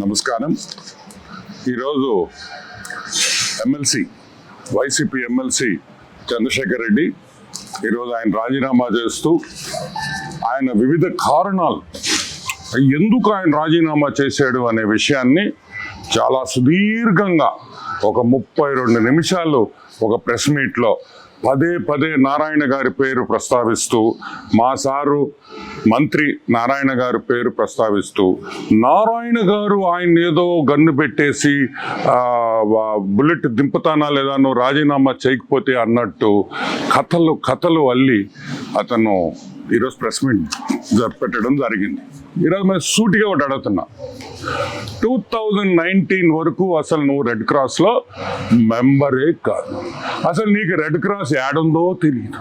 నమస్కారం. ఈరోజు MLC YCP MLC Chandrashekar Reddy ఈరోజు ఆయన రాజీనామా చేస్తూ ఆయన వివిధ కారణాలు ఎందుకు ఆయన రాజీనామా చేశాడు అనే విషయాన్ని చాలా సుదీర్ఘంగా ఒక 32 నిమిషాలు ఒక ప్రెస్ మీట్లో పదే నారాయణ గారి పేరు ప్రస్తావిస్తూ మా సారు మంత్రి నారాయణ గారి పేరు ప్రస్తావిస్తూ నారాయణ గారు ఆయన ఏదో గన్ను పెట్టేసి బుల్లెట్ దింపుతానా లేదా నువ్వు రాజీనామా చేయకపోతే అన్నట్టు కథలు అల్లి అతను ఈరోజు ప్రెస్ మీట్ పెట్టడం జరిగింది. ఈరోజు మేము సూటిగా ఒకటి అడుగుతున్నా, 2019 వరకు అసలు నువ్వు రెడ్ క్రాస్లో మెంబరే కాదు. అసలు నీకు రెడ్ క్రాస్ ఏడుందో తెలియదు,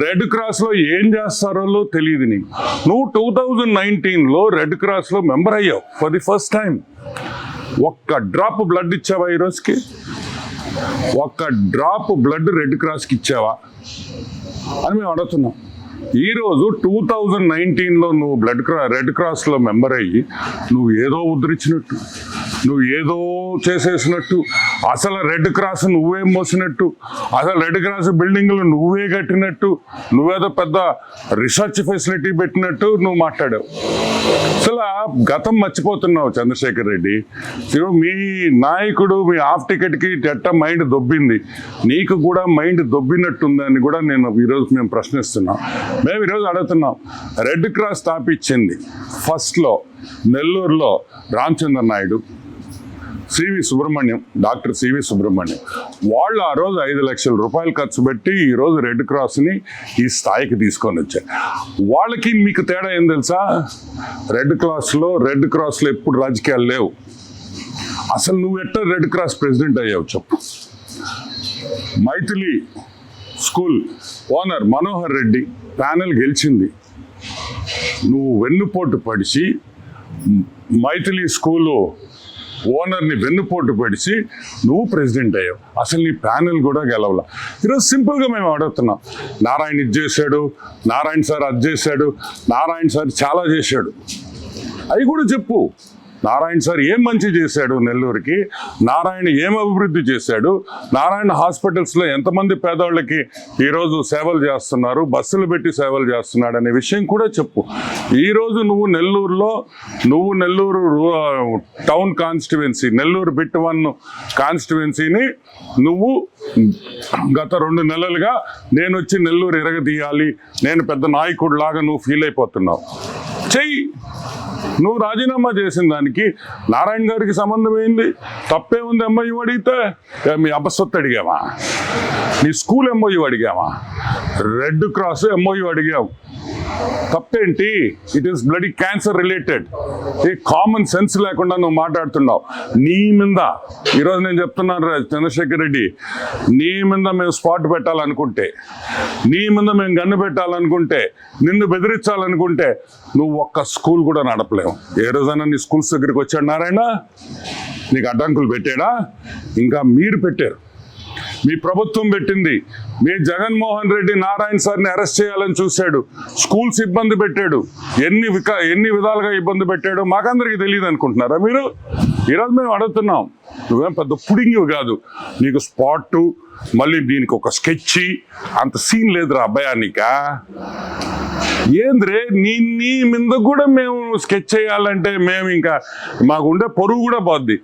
రెడ్ క్రాస్లో ఏం చేస్తారో తెలియదు నీకు. నువ్వు 2019లో రెడ్ క్రాస్లో మెంబర్ అయ్యావు ఫర్ ది ఫస్ట్ టైం. ఒక్క డ్రాప్ బ్లడ్ ఇచ్చావా ఈరోజుకి? ఒక్క డ్రాప్ బ్లడ్ రెడ్ క్రాస్కి ఇచ్చావా అని మేము అడుగుతున్నాం. ఈరోజు 2019లో నువ్వు రెడ్ క్రాస్లో మెంబర్ అయ్యి నువ్వు ఏదో ఉద్ధరించినట్టు, నువ్వు ఏదో చేసేసినట్టు, అసలు రెడ్ క్రాస్ నువ్వే మోసినట్టు, అసలు రెడ్ క్రాస్ బిల్డింగ్లు నువ్వే కట్టినట్టు, నువ్వేదో పెద్ద రీసెర్చ్ ఫెసిలిటీ పెట్టినట్టు నువ్వు మాట్లాడావు. అసలు గతం మర్చిపోతున్నావు చంద్రశేఖర్ రెడ్డి. మీ నాయకుడు మీ హాఫ్ టికెట్కి ఎట్ట మైండ్ దొబ్బింది, నీకు కూడా మైండ్ దొబ్బినట్టుందని కూడా మేము ప్రశ్నిస్తున్నాం. మేము ఈరోజు అడుగుతున్నాం, రెడ్ క్రాస్ స్థాపించింది ఫస్ట్లో నెల్లూరులో రామచంద్ర నాయుడు, డాక్టర్ సివి సుబ్రహ్మణ్యం వాళ్ళు ఆ రోజు 5 లక్షల రూపాయలు ఖర్చు పెట్టి ఈరోజు రెడ్ క్రాస్ని ఈ స్థాయికి తీసుకొని వచ్చారు. వాళ్ళకి మీకు తేడా ఏం తెలుసా? రెడ్ క్రాస్లో ఎప్పుడు రాజకీయాలు లేవు. అసలు నువ్వు ఎట్ట రెడ్ క్రాస్ ప్రెసిడెంట్ అయ్యావు చెప్పు? Maithili school owner Manohar Reddy panel గెలిచింది, నువ్వు వెన్నుపోటు పడిచి మైథిలి స్కూలు ఓనర్ని వెన్నుపోటు పడిచి నువ్వు ప్రెసిడెంట్ అయ్యావు. అసలు నీ ప్యానెల్ కూడా గెలవలా. ఈరోజు సింపుల్గా మేము అడుగుతున్నాం, నారాయణ ఇది చేశాడు, నారాయణ సార్ అది చేశాడు, నారాయణ సార్ చాలా చేశాడు, అవి కూడా చెప్పు. నారాయణ సార్ ఏం మంచి చేశాడు నెల్లూరుకి, నారాయణ ఏం అభివృద్ధి చేశాడు, నారాయణ హాస్పిటల్స్లో ఎంతమంది పేదవాళ్ళకి ఈరోజు సేవలు చేస్తున్నారు, బస్సులు పెట్టి సేవలు చేస్తున్నాడు అనే విషయం కూడా చెప్పు. ఈరోజు నువ్వు Nellore town constituency, Nellore bit 1 కాన్స్టిట్యువెన్సీని నువ్వు గత 2 నెలలుగా నేను వచ్చి నెల్లూరు ఎరగదీయాలి, నేను పెద్ద నాయకుడు లాగా నువ్వు ఫీల్ అయిపోతున్నావు. చెయ్యి. నువ్వు రాజీనామా చేసిన దానికి నారాయణ గారికి సంబంధం ఏంది? తప్పే ఉంది? ఎంఓయూ అడిగితే మీ అబ్బసొత్తు అడిగావా? నీ స్కూల్ ఎంఓయూ అడిగావా? రెడ్ క్రాస్ ఎంఓయూ అడిగావు, తప్పేంటి? It is bloody cancer related. ఏ కామన్ సెన్స్ లేకుండా నువ్వు మాట్లాడుతున్నావు. నీ మీద ఈరోజు నేను చెప్తున్నాను చంద్రశేఖర్ రెడ్డి, నీ మీద మేము స్పాట్ పెట్టాలనుకుంటే, నీ మీద మేము గన్ను పెట్టాలనుకుంటే, నిన్ను బెదిరించాలనుకుంటే నువ్వు ఒక్క స్కూల్ కూడా నడపలేవు. ఏ రోజైనా నీ స్కూల్స్ దగ్గరికి వచ్చాడు నారాయణ? నీకు అడ్డంకులు పెట్టాడా? ఇంకా మీరు పెట్టారు, మీ ప్రభుత్వం పెట్టింది. మీ జగన్మోహన్ రెడ్డి నారాయణ సార్ని అరెస్ట్ చేయాలని చూశాడు, స్కూల్స్ ఇబ్బంది పెట్టాడు, ఎన్ని విధాలుగా ఇబ్బంది పెట్టాడు మాకందరికీ తెలియదు అనుకుంటున్నారా మీరు? ఈరోజు మేము అడుగుతున్నాం, నువ్వేం పెద్ద పుడింగి కాదు, నీకు స్పాట్ మళ్ళీ దీనికి ఒక స్కెచ్ అంత సీన్ లేదురా అబ్బాయా నీకా? ఏంద్రే నీ మీద కూడా మేము స్కెచ్ చేయాలంటే మేము ఇంకా మాకు ఉండే పొరుగు కూడా పోద్ది.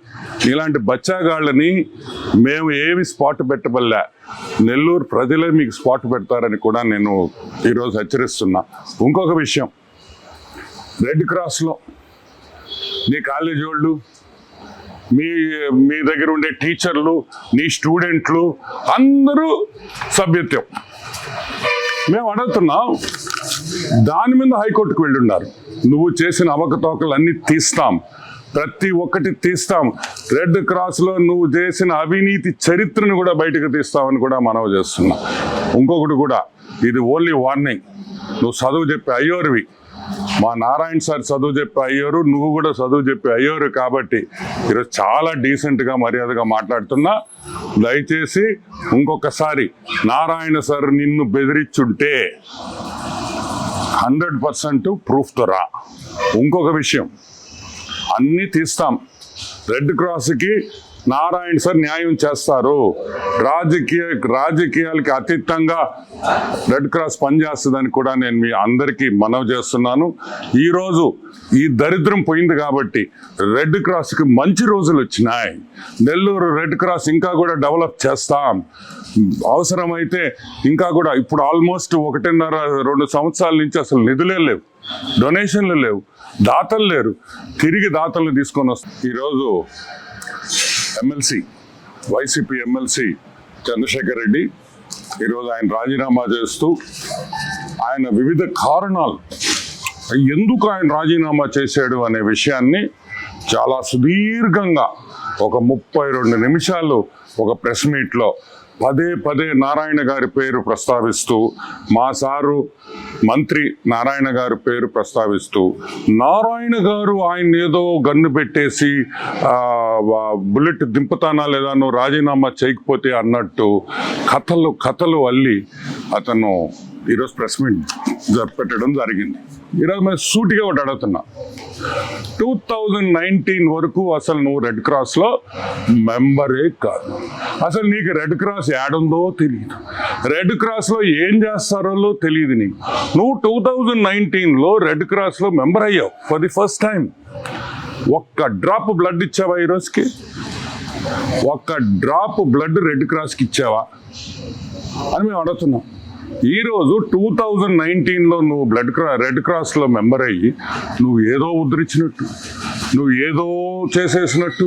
ఇలాంటి బచ్చాగాళ్ళని మేము ఏమి స్పాట్ పెట్టబల్లా, నెల్లూరు ప్రజలే మీకు స్పాట్ పెడతారని కూడా నేను ఈరోజు హెచ్చరిస్తున్నా. ఇంకొక విషయం, రెడ్ క్రాస్లో నీ కాలేజీ వాళ్ళు, మీ దగ్గర ఉండే టీచర్లు, నీ స్టూడెంట్లు అందరూ సభ్యత్వం. మేము అడుగుతున్నాం, దాని మీద హైకోర్టుకు వెళ్ళున్నారు. నువ్వు చేసిన అవకతవకలు అన్నీ తీస్తాం, ప్రతి ఒక్కటి తీస్తాం. రెడ్ క్రాస్లో నువ్వు చేసిన అవినీతి చరిత్రను కూడా బయటకు తీస్తామని కూడా మనవి చేస్తున్నాం. ఇంకొకటి కూడా, ఇది ఓన్లీ వార్నింగ్. నువ్వు చదువు చెప్పే అయ్యోరువి, మా నారాయణ సార్ చదువు చెప్పే అయ్యోరు, నువ్వు కూడా చదువు చెప్పే అయ్యోరు కాబట్టి ఈరోజు చాలా డీసెంట్గా మర్యాదగా మాట్లాడుతున్నా. దయచేసి ఇంకొకసారి నారాయణ సార్ నిన్ను బెదిరించుంటే 100% ప్రూఫ్తో రా. ఇంకొక విషయం, అన్నీ తీస్తాం, రెడ్ క్రాస్కి నారాయణ సార్ న్యాయం చేస్తారు. రాజకీయాలకి అతీతంగా రెడ్ క్రాస్ పనిచేస్తుందని కూడా నేను మీ అందరికీ మనవి చేస్తున్నాను. ఈరోజు ఈ దరిద్రం పోయింది కాబట్టి రెడ్ క్రాస్కి మంచి రోజులు వచ్చినాయి. నెల్లూరు రెడ్ క్రాస్ ఇంకా కూడా డెవలప్ చేస్తాం. అవసరమైతే ఇంకా కూడా ఇప్పుడు ఆల్మోస్ట్ 1.5-2 సంవత్సరాల నుంచి అసలు నిధులే లేవు, డొనేషన్లు లేవు, దాతలు లేరు. తిరిగి దాతలను తీసుకొని వస్తాం. ఈరోజు ఎమ్మెల్సీ, వైసీపీ ఎమ్మెల్సీ చంద్రశేఖర్ రెడ్డి ఈరోజు ఆయన రాజీనామా చేస్తూ ఆయన వివిధ కారణాలు ఎందుకు ఆయన రాజీనామా చేశాడు అనే విషయాన్ని చాలా సుదీర్ఘంగా ఒక 32 నిమిషాలు ఒక ప్రెస్ మీట్లో పదే నారాయణ గారి పేరు ప్రస్తావిస్తూ, మా సారు మంత్రి నారాయణ గారి పేరు ప్రస్తావిస్తూ, నారాయణ గారు ఆయన ఏదో గన్ను పెట్టేసి బుల్లెట్ దింపుతానా లేదా నువ్వు రాజీనామా చేయకపోతే అన్నట్టు కథలు అల్లి అతను ఈరోజు ప్రెస్ మీట్ పెట్టడం జరిగింది. ఈరోజు మేము సూటిగా ఒకటి అడుగుతున్నా, 2019 వరకు అసలు నువ్వు రెడ్ క్రాస్లో మెంబరే కాదు. అసలు నీకు రెడ్ క్రాస్ ఏడుందో తెలియదు, రెడ్ క్రాస్లో ఏం చేస్తారో తెలియదు నీకు. నువ్వు 2019లో రెడ్ క్రాస్లో మెంబర్ అయ్యావు ఫర్ ది ఫస్ట్ టైం. ఒక్క డ్రాప్ బ్లడ్ ఇచ్చావా ఈరోజుకి? ఒక్క డ్రాప్ బ్లడ్ రెడ్ క్రాస్కి ఇచ్చావా అని మేము అడుగుతున్నాం. ఈరోజు 2019లో నువ్వు రెడ్ క్రాస్లో మెంబర్ అయ్యి నువ్వు ఏదో ఉద్ధరించినట్టు, నువ్వు ఏదో చేసేసినట్టు,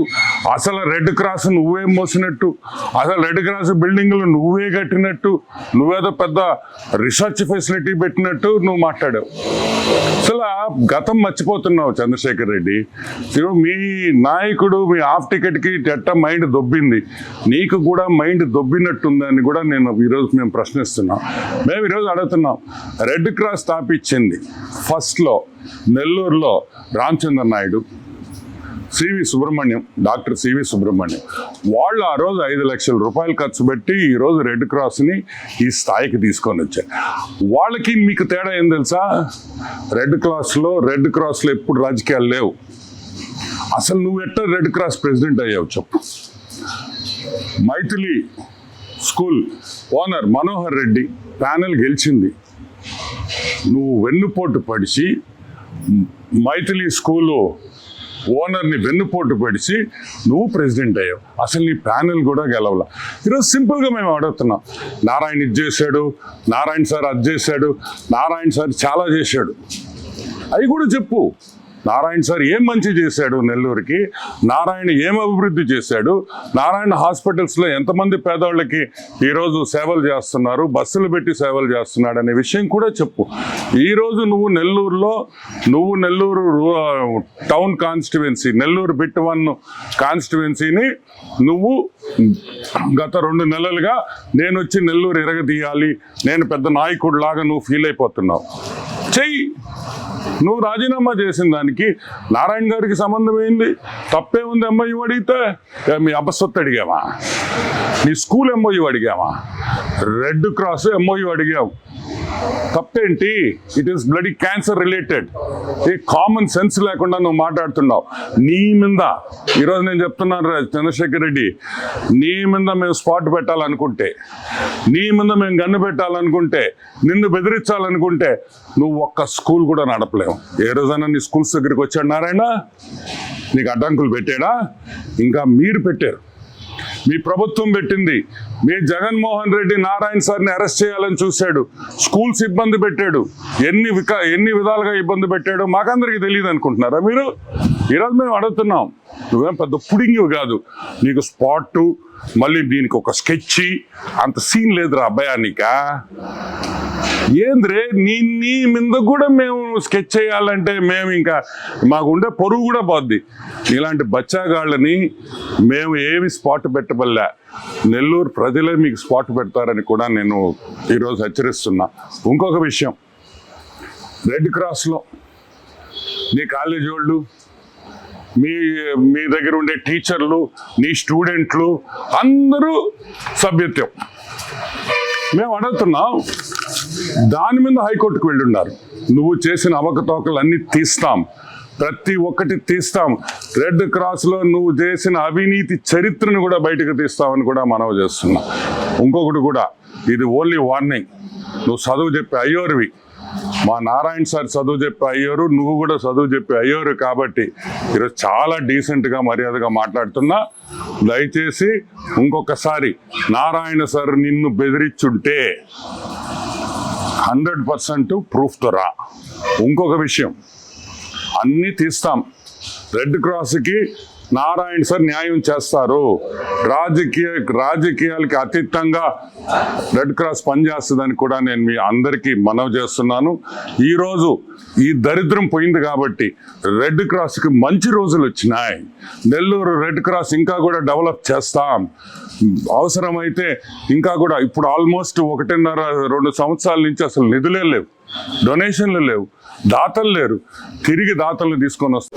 అసలు రెడ్ క్రాస్ నువ్వే మోసినట్టు, అసలు రెడ్ క్రాస్ బిల్డింగ్లు నువ్వే కట్టినట్టు, నువ్వేదో పెద్ద రీసెర్చ్ ఫెసిలిటీ పెట్టినట్టు నువ్వు మాట్లాడావు. అసలు గతం మర్చిపోతున్నావు చంద్రశేఖర్ రెడ్డి. మీ నాయకుడు మీ హాఫ్ టికెట్కి ఎట్ట మైండ్ దొబ్బింది, నీకు కూడా మైండ్ దొబ్బినట్టుందని కూడా మేము ప్రశ్నిస్తున్నాం. మేము ఈరోజు అడుగుతున్నాం, రెడ్ క్రాస్ స్థాపించింది ఫస్ట్లో నెల్లూరులో రామచంద్ర నాయుడు, డాక్టర్ సివి సుబ్రహ్మణ్యం వాళ్ళు ఆ రోజు 5 లక్షల రూపాయలు ఖర్చు పెట్టి ఈరోజు రెడ్ క్రాస్ని ఈ స్థాయికి తీసుకొని వచ్చారు. వాళ్ళకి మీకు తేడా ఏం తెలుసా? రెడ్ క్రాస్లో ఎప్పుడు రాజకీయాలు లేవు. అసలు నువ్వు ఎట్లా రెడ్ క్రాస్ ప్రెసిడెంట్ అయ్యావు చెప్పు. Maithili school owner Manohar Reddy panel గెలిచింది, నువ్వు వెన్నుపోటు పడిచి మైథిలి స్కూలు ఓనర్ని వెన్నుపోటు పడిచి నువ్వు ప్రెసిడెంట్ అయ్యావు. అసలు నీ ప్యానెల్ కూడా గెలవలా. ఈరోజు సింపుల్గా మేము అడుగుతున్నాం, నారాయణ ఇది చేశాడు, నారాయణ సార్ అది చేశాడు, నారాయణ సార్ చాలా చేశాడు, అవి కూడా చెప్పు. నారాయణ సార్ ఏం మంచి చేశాడు నెల్లూరుకి, నారాయణ ఏం అభివృద్ధి చేశాడు, నారాయణ హాస్పిటల్స్లో ఎంతమంది పేదవాళ్ళకి ఈరోజు సేవలు చేస్తున్నారు, బస్సులు పెట్టి సేవలు చేస్తున్నాడు అనే విషయం కూడా చెప్పు. ఈరోజు నువ్వు Nellore town constituency, Nellore bit 1 కాన్స్టిట్యువెన్సీని నువ్వు గత 2 నెలలుగా నేను వచ్చి నెల్లూరు ఎరగదీయాలి, నేను పెద్ద నాయకుడు లాగా నువ్వు ఫీల్ అయిపోతున్నావు. చెయ్యి. నువ్వు రాజీనామా చేసిన దానికి నారాయణ గారికి సంబంధం ఏంది? తప్పే ఉంది. ఎంఓయూ అడిగితే మీ అపస్వత్తు అడిగావా? నీ స్కూల్ ఎంఓయూ అడిగావా? రెడ్ క్రాస్ ఎంఓయూ అడిగావు, తప్పేంటి? It is bloody cancer related. ఏ కామన్ సెన్స్ లేకుండా నువ్వు మాట్లాడుతున్నావు. నీ మీద ఈరోజు నేను చెప్తున్నాను చంద్రశేఖర్ రెడ్డి, నీ మీద మేము స్పాట్ పెట్టాలనుకుంటే, నీ మీద మేము గన్ను పెట్టాలనుకుంటే, నిన్ను బెదిరించాలనుకుంటే నువ్వు ఒక్క స్కూల్ కూడా నడపలేవు. ఏ రోజైనా నీ స్కూల్స్ దగ్గరికి వచ్చాడు నారాయణ? నీకు అడ్డంకులు పెట్టాడా? ఇంకా మీరు పెట్టారు, మీ ప్రభుత్వం పెట్టింది. మీ జగన్మోహన్ రెడ్డి నారాయణ సార్ని అరెస్ట్ చేయాలని చూశాడు, స్కూల్స్ ఇబ్బంది పెట్టాడు, ఎన్ని విధాలుగా ఇబ్బంది పెట్టాడో మాకందరికీ తెలియదు అనుకుంటున్నారా మీరు? ఈరోజు మేము అడుగుతున్నాం, నువ్వేం పెద్ద పుడింగి కాదు, నీకు స్పాట్ మళ్ళీ దీనికి ఒక స్కెచ్ అంత సీన్ లేదురా అబ్బాయా నీకా? ఏంద్రే నీ మీద కూడా మేము స్కెచ్ చేయాలంటే మేము ఇంకా మాకుండే పొరుగు కూడా పోద్ది. ఇలాంటి బచ్చాగాళ్ళని మేము ఏమి స్పాట్ పెట్టబల్లా, నెల్లూరు ప్రజలే మీకు స్పాట్ పెడతారని కూడా నేను ఈరోజు హెచ్చరిస్తున్నా. ఇంకొక విషయం, రెడ్ క్రాస్లో నీ కాలేజీ వాళ్ళు, మీ దగ్గర ఉండే టీచర్లు, నీ స్టూడెంట్లు అందరూ సభ్యత్వం. మేము అడుగుతున్నాం, దాని మీద హైకోర్టుకు వెళ్ళున్నారు, నువ్వు చేసిన అవకతవకలు అన్నీ తీస్తాం, ప్రతి ఒక్కటి తీస్తాం. రెడ్ క్రాస్లో నువ్వు చేసిన అవినీతి చరిత్రను కూడా బయటకు తీస్తామని కూడా మనవి చేస్తున్నాం. ఇంకొకటి కూడా, ఇది ఓన్లీ వార్నింగ్. నువ్వు చదువు చెప్పే అయ్యోరువి, మా నారాయణ సార్ చదువు చెప్పే అయ్యోరు, నువ్వు కూడా చదువు చెప్పే అయ్యోరు కాబట్టి ఈరోజు చాలా డీసెంట్గా మర్యాదగా మాట్లాడుతున్నా. దయచేసి ఇంకొకసారి నారాయణ సార్ నిన్ను బెదిరించుంటే 100% ప్రూఫ్తో రా. ఇంకొక విషయం, అన్నీ తీస్తాం. రెడ్ క్రాస్కి నారాయణ సార్ న్యాయం చేస్తారు. రాజకీయాలకి అతీతంగా రెడ్ క్రాస్ పనిచేస్తుందని కూడా నేను మీ అందరికీ మనవి చేస్తున్నాను. ఈరోజు ఈ దరిద్రం పోయింది కాబట్టి రెడ్ క్రాస్కి మంచి రోజులు వచ్చినాయి. నెల్లూరు రెడ్ క్రాస్ ఇంకా కూడా డెవలప్ చేస్తాం. అవసరమైతే ఇంకా కూడా, ఇప్పుడు ఆల్మోస్ట్ 1.5-2 సంవత్సరాల నుంచి అసలు నిధులే లేవు, డొనేషన్లు లేవు, దాతలు లేరు. తిరిగి దాతలను తీసుకొని వస్తాం.